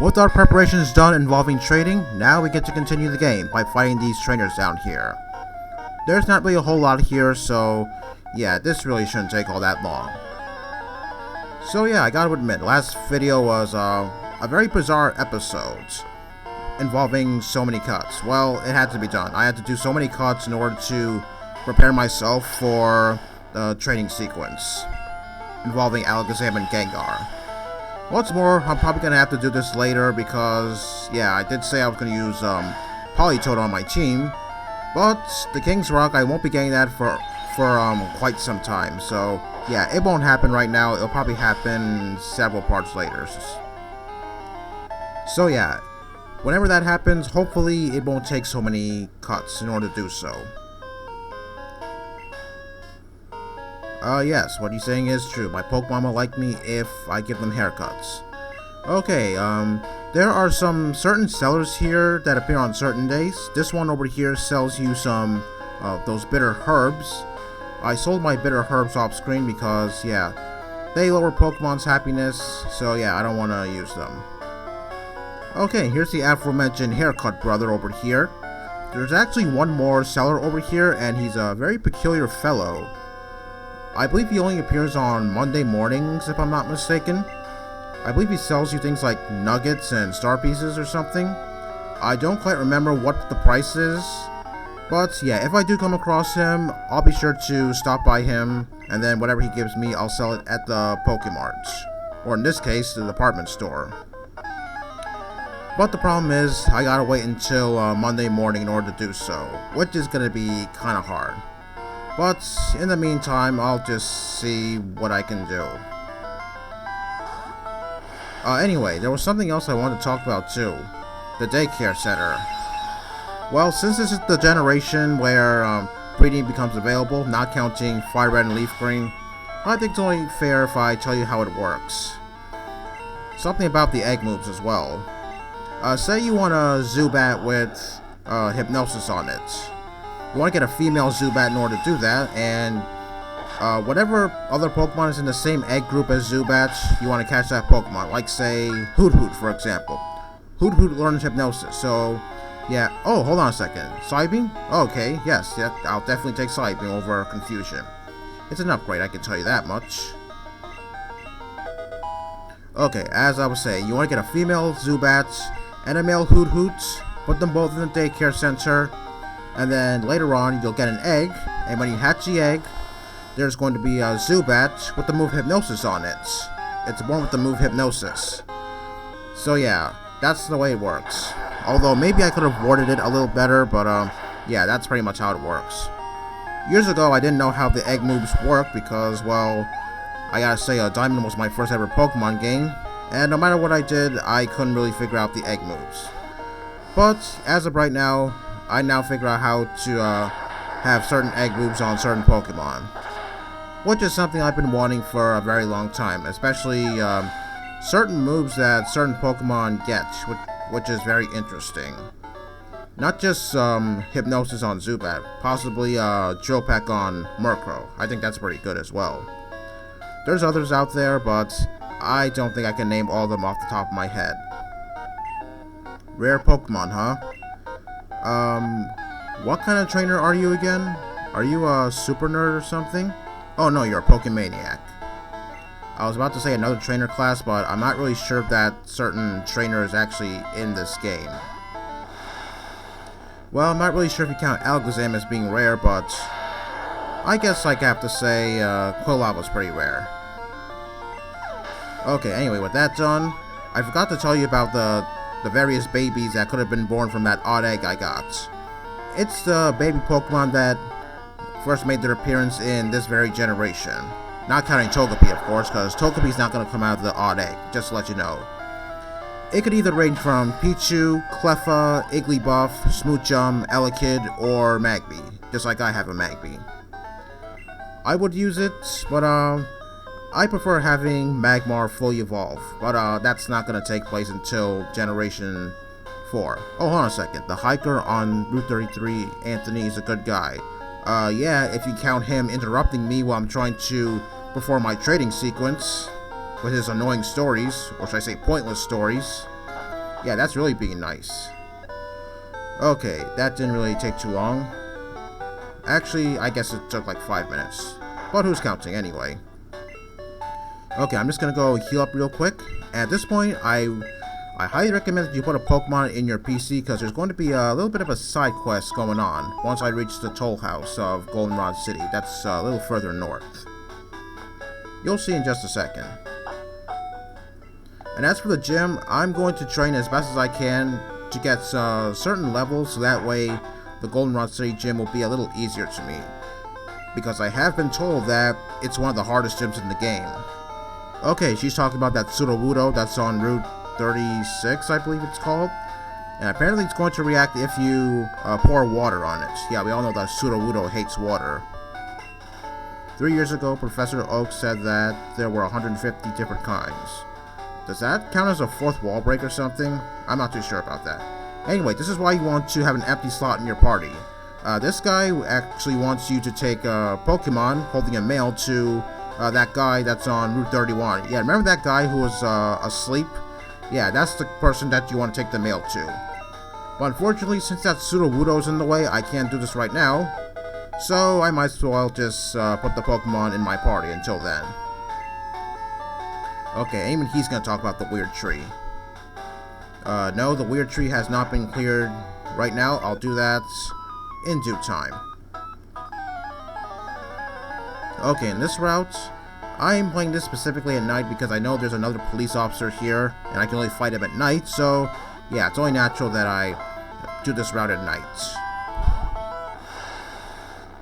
With our preparations done involving trading, now we get to continue the game by fighting these trainers down here. There's not really a whole lot here, so yeah, this really shouldn't take all that long. So yeah, I gotta admit, last video was a very bizarre episode involving so many cuts. Well, it had to be done. I had to do so many cuts in order to prepare myself for the training sequence involving Alakazam and Gengar. What's more, I'm probably going to have to do this later because, yeah, I did say I was going to use Politoed on my team, but the King's Rock, I won't be getting that for quite some time, so yeah, it won't happen right now. It'll probably happen several parts later. So yeah, whenever that happens, hopefully it won't take so many cuts in order to do so. Yes, what he's saying is true. My Pokemon will like me if I give them haircuts. Okay, there are some certain sellers here that appear on certain days. This one over here sells you some those bitter herbs. I sold my bitter herbs off screen because, yeah, they lower Pokemon's happiness, so yeah, I don't want to use them. Okay, here's the aforementioned haircut brother over here. There's actually one more seller over here, and he's a very peculiar fellow. I believe he only appears on Monday mornings, if I'm not mistaken. I believe he sells you things like nuggets and star pieces or something. I don't quite remember what the price is, but yeah, if I do come across him, I'll be sure to stop by him, and then whatever he gives me, I'll sell it at the Pokemart, or in this case, the department store. But the problem is, I gotta wait until Monday morning in order to do so, which is gonna be kinda hard. But in the meantime, I'll just see what I can do. Anyway, there was something else I wanted to talk about too. The daycare center. Well, since this is the generation where breeding becomes available, not counting Fire Red and Leaf Green, I think it's only fair if I tell you how it works. Something about the egg moves as well. Say you want a Zubat with Hypnosis on it. You want to get a female Zubat in order to do that, and whatever other Pokemon is in the same egg group as Zubat, you want to catch that Pokemon. Like, say, Hoot Hoot, for example. Hoot Hoot learns Hypnosis, so, yeah. Oh, hold on a second. Psybeam? Okay, yes, yeah, I'll definitely take Psybeam over Confusion. It's an upgrade, I can tell you that much. Okay, as I was saying, you want to get a female Zubat and a male Hoot Hoot, put them both in the daycare center, and then later on, you'll get an egg, and when you hatch the egg, there's going to be a Zubat with the move Hypnosis on it. It's born with the move Hypnosis. So yeah, that's the way it works. Although, maybe I could have worded it a little better, but yeah, that's pretty much how it works. Years ago, I didn't know how the egg moves work because, well, I gotta say, Diamond was my first ever Pokemon game, and no matter what I did, I couldn't really figure out the egg moves. But, as of right now, I now figure out how to have certain egg moves on certain Pokemon, which is something I've been wanting for a very long time, especially certain moves that certain Pokemon get, which is very interesting. Not just Hypnosis on Zubat, possibly Drill Peck on Murkrow. I think that's pretty good as well. There's others out there, but I don't think I can name all of them off the top of my head. Rare Pokemon, huh? What kind of trainer are you again? Are you a super nerd or something? Oh no, you're a Pokemaniac. I was about to say another trainer class, but I'm not really sure if that certain trainer is actually in this game. Well, I'm not really sure if you count Alakazam as being rare, but I guess I have to say Quillava was pretty rare. Okay, anyway, with that done, I forgot to tell you about the various babies that could have been born from that odd egg I got. It's the baby Pokemon that first made their appearance in this very generation. Not counting Togepi, of course, because Togepi's not going to come out of the odd egg, just to let you know. It could either range from Pichu, Cleffa, Igglybuff, Smoochum, Elekid, or Magby, just like I have a Magby. I would use it, but I prefer having Magmar fully evolve, but that's not going to take place until Generation 4. Oh, hold on a second. The hiker on Route 33, Anthony, is a good guy. Yeah, if you count him interrupting me while I'm trying to perform my trading sequence with his annoying stories, or should I say pointless stories. Yeah, that's really being nice. Okay, that didn't really take too long. Actually, I guess it took like 5 minutes. But who's counting anyway? Okay, I'm just gonna go heal up real quick. At this point, I highly recommend that you put a Pokemon in your PC because there's going to be a little bit of a side quest going on once I reach the Toll House of Goldenrod City. That's a little further north. You'll see in just a second. And as for the gym, I'm going to train as best as I can to get certain levels so that way the Goldenrod City gym will be a little easier to me. Because I have been told that it's one of the hardest gyms in the game. Okay, she's talking about that Sudowoodo that's on Route 36, I believe it's called. And apparently it's going to react if you pour water on it. Yeah, we all know that Sudowoodo hates water. 3 years ago, Professor Oak said that there were 150 different kinds. Does that count as a fourth wall break or something? I'm not too sure about that. Anyway, this is why you want to have an empty slot in your party. This guy actually wants you to take a Pokemon holding a mail to that guy that's on Route 31. Yeah, remember that guy who was asleep? Yeah, that's the person that you want to take the mail to. But unfortunately, since that Sudowoodo's in the way, I can't do this right now. So I might as well just put the Pokemon in my party until then. Okay, even he's gonna talk about the weird tree. No, the weird tree has not been cleared right now. I'll do that in due time. Okay, in this route, I'm playing this specifically at night because I know there's another police officer here, and I can only fight him at night, so yeah, it's only natural that I do this route at night.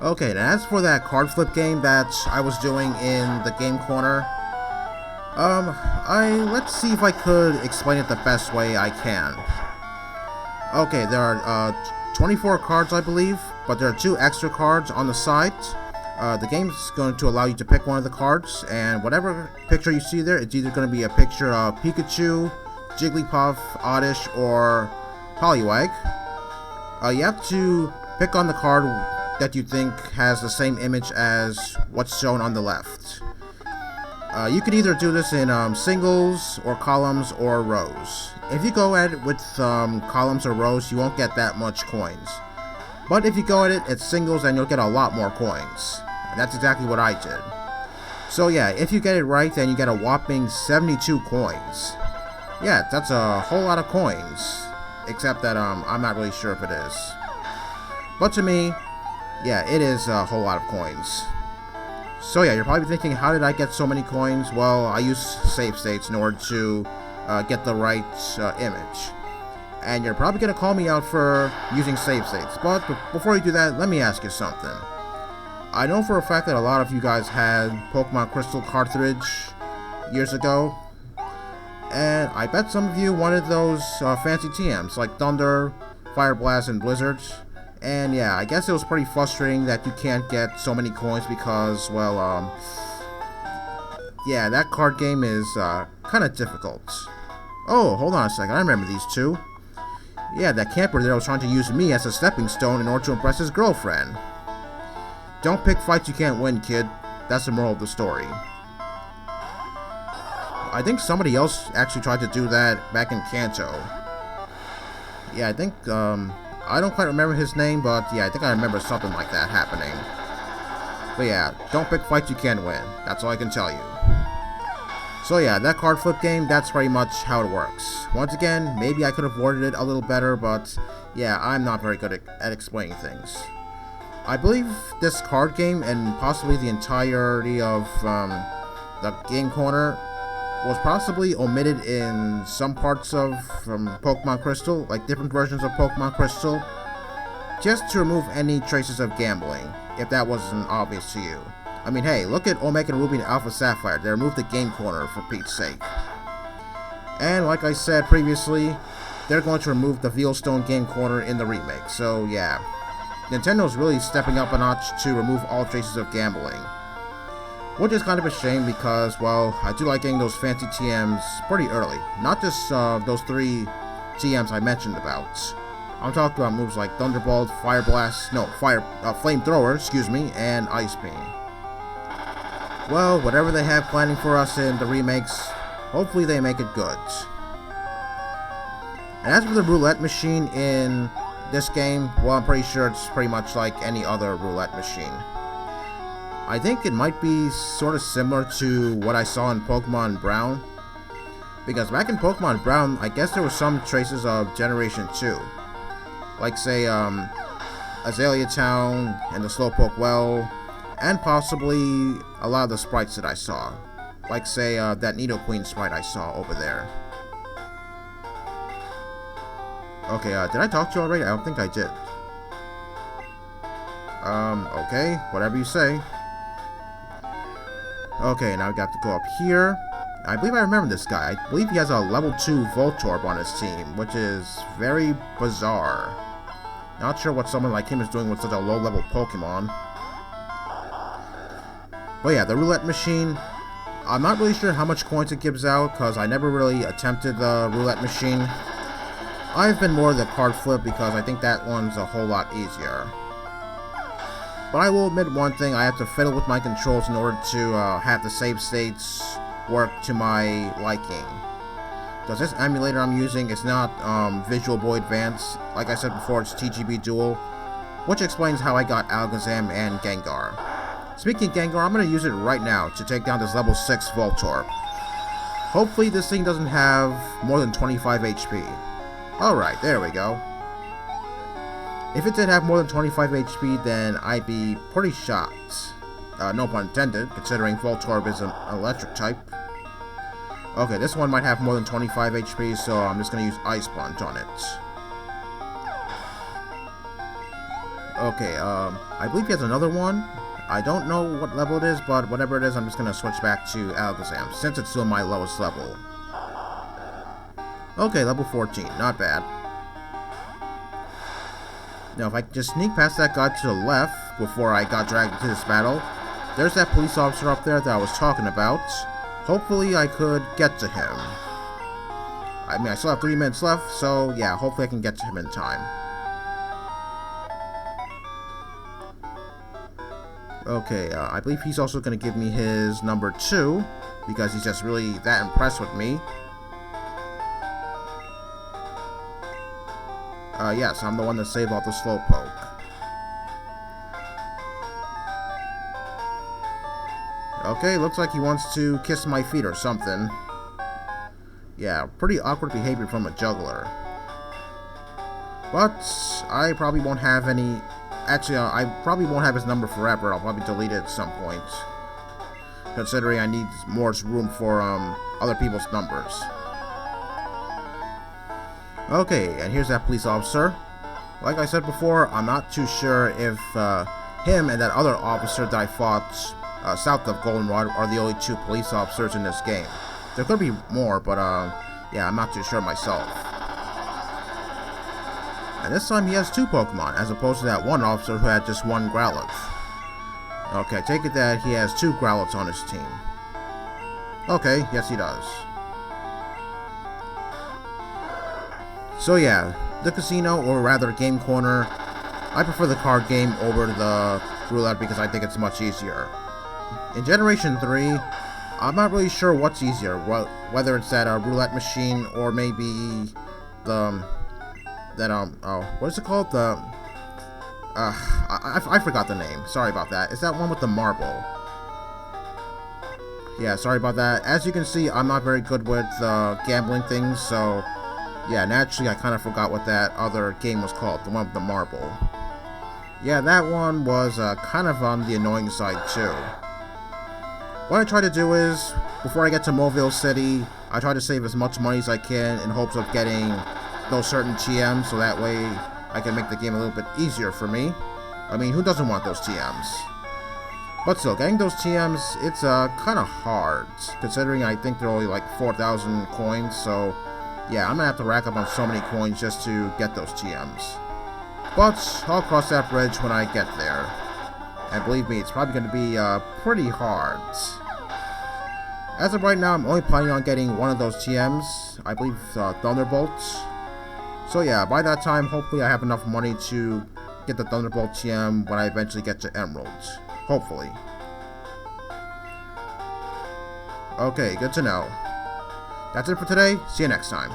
Okay, and as for that card flip game that I was doing in the game corner, let's see if I could explain it the best way I can. Okay, there are 24 cards, I believe, but there are 2 extra cards on the side. The game's going to allow you to pick one of the cards, and whatever picture you see there, it's either going to be a picture of Pikachu, Jigglypuff, Oddish, or Poliwag. You have to pick on the card that you think has the same image as what's shown on the left. You can either do this in singles, or columns, or rows. If you go at it with columns or rows, you won't get that much coins. But if you go at it at singles, then you'll get a lot more coins. And that's exactly what I did. So yeah, if you get it right, then you get a whopping 72 coins. Yeah, that's a whole lot of coins. Except that I'm not really sure if it is. But to me, yeah, it is a whole lot of coins. So yeah, you're probably thinking, how did I get so many coins? Well, I use save states in order to get the right image. And you're probably going to call me out for using save states. But before you do that, let me ask you something. I know for a fact that a lot of you guys had Pokemon Crystal cartridge years ago. And I bet some of you wanted those fancy TMs like Thunder, Fire Blast, and Blizzard. And yeah, I guess it was pretty frustrating that you can't get so many coins because, well, yeah, that card game is kind of difficult. Oh, hold on a second, I remember these two. Yeah, that camper there was trying to use me as a stepping stone in order to impress his girlfriend. Don't pick fights you can't win, kid. That's the moral of the story. I think somebody else actually tried to do that back in Kanto. Yeah, I think, I don't quite remember his name, but yeah, I think I remember something like that happening. But yeah, don't pick fights you can't win. That's all I can tell you. So yeah, that card flip game, that's pretty much how it works. Once again, maybe I could have worded it a little better, but yeah, I'm not very good at explaining things. I believe this card game, and possibly the entirety of the game corner, was possibly omitted in some parts of Pokemon Crystal, like different versions of Pokemon Crystal, just to remove any traces of gambling, if that wasn't obvious to you. I mean, hey, look at Omega Ruby and Alpha Sapphire. They removed the game corner, for Pete's sake. And like I said previously, they're going to remove the Veilstone game corner in the remake. So yeah, Nintendo's really stepping up a notch to remove all traces of gambling. Which is kind of a shame because, well, I do like getting those fancy TMs pretty early. Not just those 3 TMs I mentioned about. I'm talking about moves like Thunderbolt, Fire Blast, no, Flamethrower, excuse me, and Ice Beam. Well, whatever they have planning for us in the remakes, hopefully they make it good. And as for the roulette machine in this game, well, I'm pretty sure it's pretty much like any other roulette machine. I think it might be sort of similar to what I saw in Pokemon Brown. Because back in Pokemon Brown, I guess there were some traces of Generation 2. Like, say, Azalea Town and the Slowpoke Well, and possibly a lot of the sprites that I saw. Like, say, that Nidoqueen sprite I saw over there. Okay, did I talk to you already? I don't think I did. Okay, whatever you say. Okay, now we got to go up here. I believe I remember this guy. I believe he has a level 2 Voltorb on his team, which is very bizarre. Not sure what someone like him is doing with such a low-level Pokemon. But yeah, the roulette machine. I'm not really sure how much coins it gives out, because I never really attempted the roulette machine. I've been more the card flip, because I think that one's a whole lot easier. But I will admit one thing, I have to fiddle with my controls in order to have the save states work to my liking. Because this emulator I'm using is not Visual Boy Advance. Like I said before, it's TGB Dual, which explains how I got Alakazam and Gengar. Speaking of Gengar, I'm going to use it right now to take down this level 6 Voltorb. Hopefully this thing doesn't have more than 25 HP. Alright, there we go. If it did have more than 25 HP, then I'd be pretty shocked. No pun intended, considering Voltorb is an electric type. Okay, this one might have more than 25 HP, so I'm just going to use Ice Punch on it. Okay, I believe he has another one. I don't know what level it is, but whatever it is, I'm just going to switch back to Alakazam, since it's still my lowest level. Okay, level 14, not bad. Now, if I can just sneak past that guy to the left before I got dragged into this battle, there's that police officer up there that I was talking about. Hopefully, I could get to him. I mean, I still have 3 minutes left, so yeah, hopefully I can get to him in time. Okay, I believe he's also going to give me his number 2, because he's just really that impressed with me. Yes, I'm the one that saved off the Slowpoke. Okay, looks like he wants to kiss my feet or something. Yeah, pretty awkward behavior from a juggler. But I probably won't have any... Actually, I probably won't have his number forever. I'll probably delete it at some point, considering I need more room for other people's numbers. Okay, and here's that police officer. Like I said before, I'm not too sure if him and that other officer that I fought south of Goldenrod are the only 2 police officers in this game. There could be more, but yeah, I'm not too sure myself. And this time he has 2 Pokemon, as opposed to that one officer who had just 1 Growlithe. Okay, take it that he has 2 Growlithes on his team. Okay, yes he does. So yeah, the casino, or rather game corner, I prefer the card game over the roulette because I think it's much easier. In Generation 3, I'm not really sure what's easier, whether it's that roulette machine or maybe the... what is it called? I forgot the name. Sorry about that. It's that one with the marble. Yeah, sorry about that. As you can see, I'm not very good with gambling things, so yeah, naturally I kind of forgot what that other game was called, the one with the marble. Yeah, that one was kind of on the annoying side too. What I try to do is, before I get to Mobile City, I try to save as much money as I can in hopes of getting those certain TMs, so that way I can make the game a little bit easier for me. I mean, who doesn't want those TMs? But still, getting those TMs, it's kind of hard, considering I think they're only like 4,000 coins, so yeah, I'm gonna have to rack up on so many coins just to get those TMs. But I'll cross that bridge when I get there. And believe me, it's probably gonna be pretty hard. As of right now, I'm only planning on getting one of those TMs, I believe Thunderbolts. So yeah, by that time, hopefully I have enough money to get the Thunderbolt TM when I eventually get to Emeralds. Hopefully. Okay, good to know. That's it for today. See you next time.